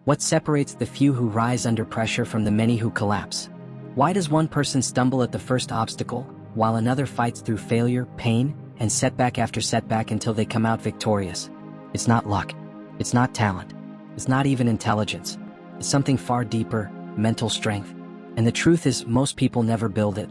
What separates the few who rise under pressure from the many who collapse? Why does one person stumble at the first obstacle, while another fights through failure, pain, and setback after setback until they come out victorious? It's not luck. It's not talent. It's not even intelligence. It's something far deeper, mental strength. And the truth is, most people never build it.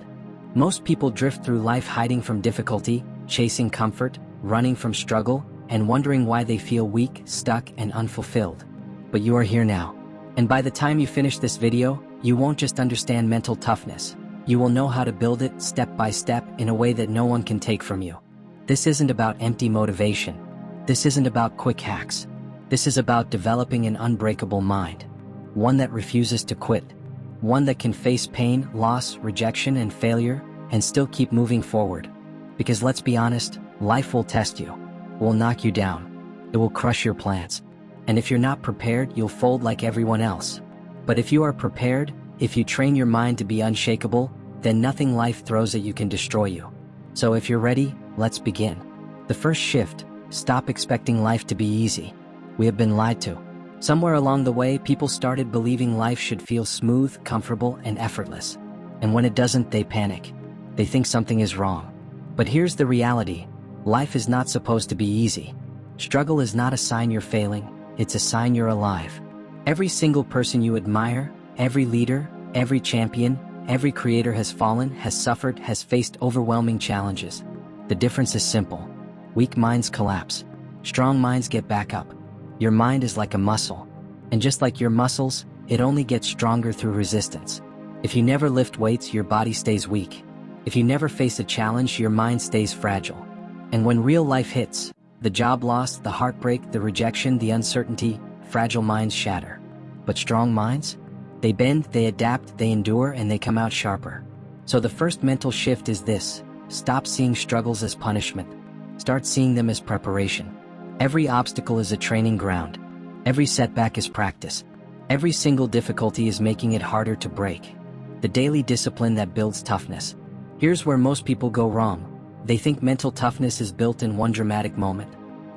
Most people drift through life hiding from difficulty, chasing comfort, running from struggle, and wondering why they feel weak, stuck, and unfulfilled. But you are here now. And by the time you finish this video, you won't just understand mental toughness. You will know how to build it step by step in a way that no one can take from you. This isn't about empty motivation. This isn't about quick hacks. This is about developing an unbreakable mind. One that refuses to quit. One that can face pain, loss, rejection, and failure, and still keep moving forward. Because let's be honest, life will test you. Will knock you down. It will crush your plans. And if you're not prepared, you'll fold like everyone else. But if you are prepared, if you train your mind to be unshakable, then nothing life throws at you can destroy you. So if you're ready, let's begin. The first shift: stop expecting life to be easy. We have been lied to. Somewhere along the way, people started believing life should feel smooth, comfortable, and effortless. And when it doesn't, they panic. They think something is wrong. But here's the reality. Life is not supposed to be easy. Struggle is not a sign you're failing, it's a sign you're alive. Every single person you admire, every leader, every champion, every creator has fallen, has suffered, has faced overwhelming challenges. The difference is simple. Weak minds collapse. Strong minds get back up. Your mind is like a muscle. And just like your muscles, it only gets stronger through resistance. If you never lift weights, your body stays weak. If you never face a challenge, your mind stays fragile. And when real life hits, the job loss, the heartbreak, the rejection, the uncertainty, fragile minds shatter. But strong minds? They bend, they adapt, they endure, and they come out sharper. So the first mental shift is this: stop seeing struggles as punishment. Start seeing them as preparation. Every obstacle is a training ground. Every setback is practice. Every single difficulty is making it harder to break. The daily discipline that builds toughness. Here's where most people go wrong. They think mental toughness is built in one dramatic moment.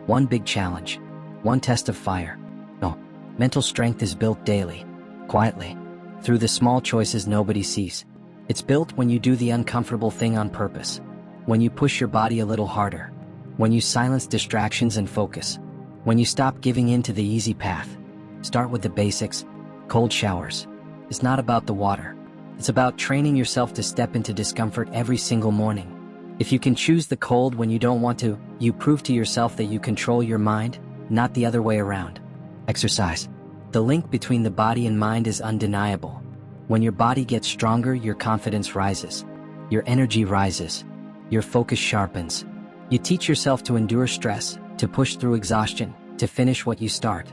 One big challenge. One test of fire. No, mental strength is built daily. Quietly. Through the small choices nobody sees. It's built when you do the uncomfortable thing on purpose. When you push your body a little harder. When you silence distractions and focus. When you stop giving in to the easy path. Start with the basics. Cold showers. It's not about the water. It's about training yourself to step into discomfort every single morning. If you can choose the cold when you don't want to, you prove to yourself that you control your mind, not the other way around. Exercise. The link between the body and mind is undeniable. When your body gets stronger, your confidence rises. Your energy rises. Your focus sharpens. You teach yourself to endure stress, to push through exhaustion, to finish what you start.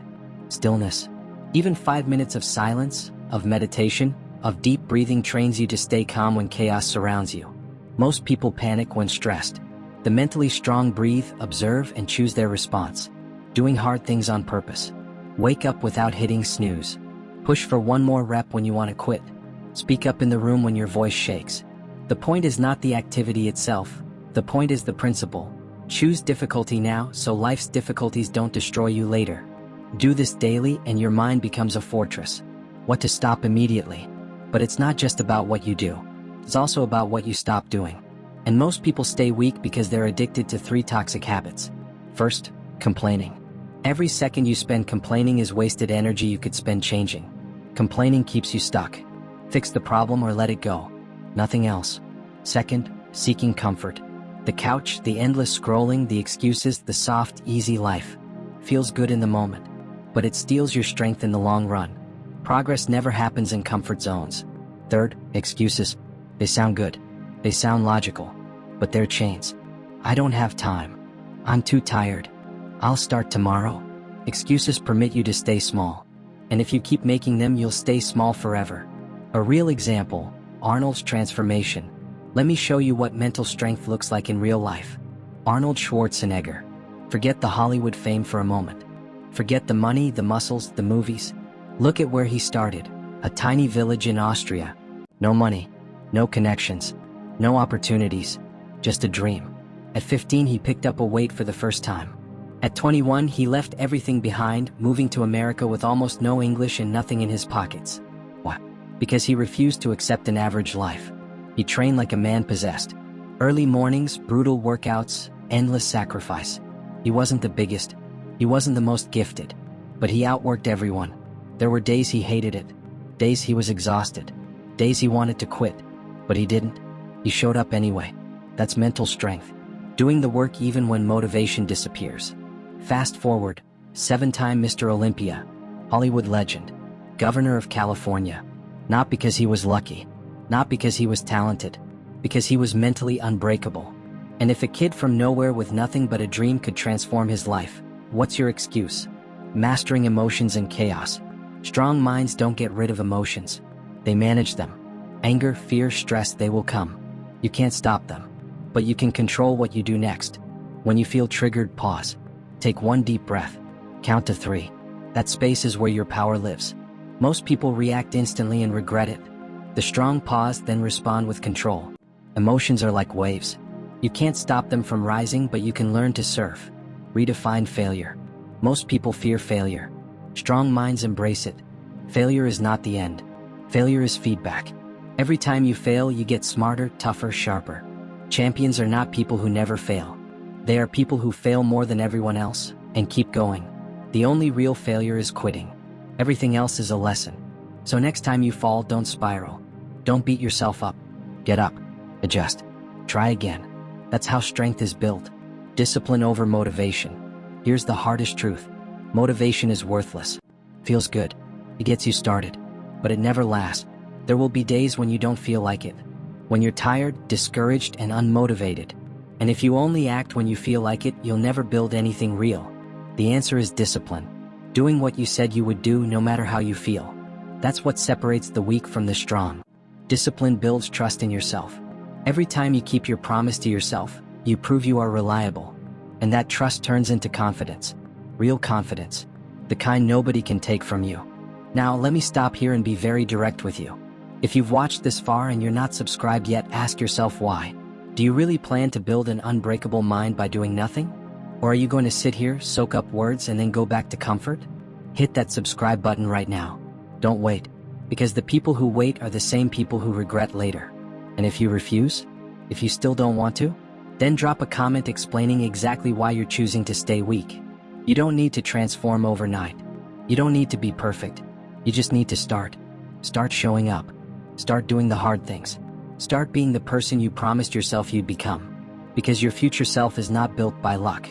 Stillness. Even 5 minutes of silence, of meditation, of deep breathing trains you to stay calm when chaos surrounds you. Most people panic when stressed. The mentally strong breathe, observe, and choose their response. Doing hard things on purpose. Wake up without hitting snooze. Push for one more rep when you want to quit. Speak up in the room when your voice shakes. The point is not the activity itself. The point is the principle. Choose difficulty now so life's difficulties don't destroy you later. Do this daily and your mind becomes a fortress. What to stop immediately. But it's not just about what you do. It's also about what you stop doing. And most people stay weak because they're addicted to 3 toxic habits. First, complaining. Every second you spend complaining is wasted energy you could spend changing. Complaining keeps you stuck. Fix the problem or let it go. Nothing else. Second, seeking comfort. The couch, the endless scrolling, the excuses, the soft, easy life. Feels good in the moment. But it steals your strength in the long run. Progress never happens in comfort zones. Third, excuses. They sound good. They sound logical. But they're chains. I don't have time. I'm too tired. I'll start tomorrow. Excuses permit you to stay small. And if you keep making them, you'll stay small forever. A real example, Arnold's transformation. Let me show you what mental strength looks like in real life. Arnold Schwarzenegger. Forget the Hollywood fame for a moment. Forget the money, the muscles, the movies. Look at where he started. A tiny village in Austria. No money. No connections. No opportunities. Just a dream. At 15 he picked up a weight for the first time. At 21, he left everything behind, moving to America with almost no English and nothing in his pockets. Why? Because he refused to accept an average life. He trained like a man possessed. Early mornings, brutal workouts, endless sacrifice. He wasn't the biggest. He wasn't the most gifted. But he outworked everyone. There were days he hated it. Days he was exhausted. Days he wanted to quit. But he didn't. He showed up anyway. That's mental strength. Doing the work even when motivation disappears. Fast forward, 7-time Mr. Olympia, Hollywood legend, Governor of California. Not because he was lucky. Not because he was talented. Because he was mentally unbreakable. And if a kid from nowhere with nothing but a dream could transform his life, what's your excuse? Mastering emotions and chaos. Strong minds don't get rid of emotions. They manage them. Anger, fear, stress, they will come. You can't stop them. But you can control what you do next. When you feel triggered, pause. Take one deep breath. Count to 3. That space is where your power lives. Most people react instantly and regret it. The strong pause, then respond with control. Emotions are like waves. You can't stop them from rising, but you can learn to surf. Redefine failure. Most people fear failure. Strong minds embrace it. Failure is not the end. Failure is feedback. Every time you fail, you get smarter, tougher, sharper. Champions are not people who never fail. They are people who fail more than everyone else and keep going. The only real failure is quitting. Everything else is a lesson. So next time you fall, don't spiral. Don't beat yourself up. Get up. Adjust. Try again. That's how strength is built. Discipline over motivation. Here's the hardest truth. Motivation is worthless. Feels good. It gets you started. But it never lasts. There will be days when you don't feel like it. When you're tired, discouraged, and unmotivated. And if you only act when you feel like it, you'll never build anything real. The answer is discipline. Doing what you said you would do no matter how you feel. That's what separates the weak from the strong. Discipline builds trust in yourself. Every time you keep your promise to yourself, you prove you are reliable. And that trust turns into confidence. Real confidence. The kind nobody can take from you. Now, let me stop here and be very direct with you. If you've watched this far and you're not subscribed yet, ask yourself why. Do you really plan to build an unbreakable mind by doing nothing? Or are you going to sit here, soak up words, and then go back to comfort? Hit that subscribe button right now. Don't wait. Because the people who wait are the same people who regret later. And if you refuse? If you still don't want to? Then drop a comment explaining exactly why you're choosing to stay weak. You don't need to transform overnight. You don't need to be perfect. You just need to start. Start showing up. Start doing the hard things. Start being the person you promised yourself you'd become. Because your future self is not built by luck.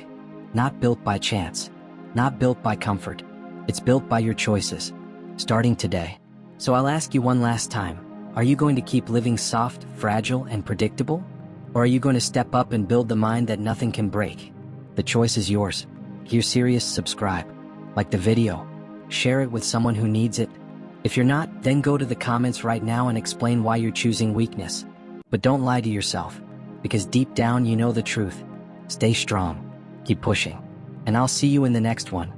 Not built by chance. Not built by comfort. It's built by your choices. Starting today. So I'll ask you one last time. Are you going to keep living soft, fragile, and predictable? Or are you going to step up and build the mind that nothing can break? The choice is yours. If you're serious, subscribe. Like the video. Share it with someone who needs it. If you're not, then go to the comments right now and explain why you're choosing weakness. But don't lie to yourself. Because deep down you know the truth. Stay strong. Keep pushing. And I'll see you in the next one.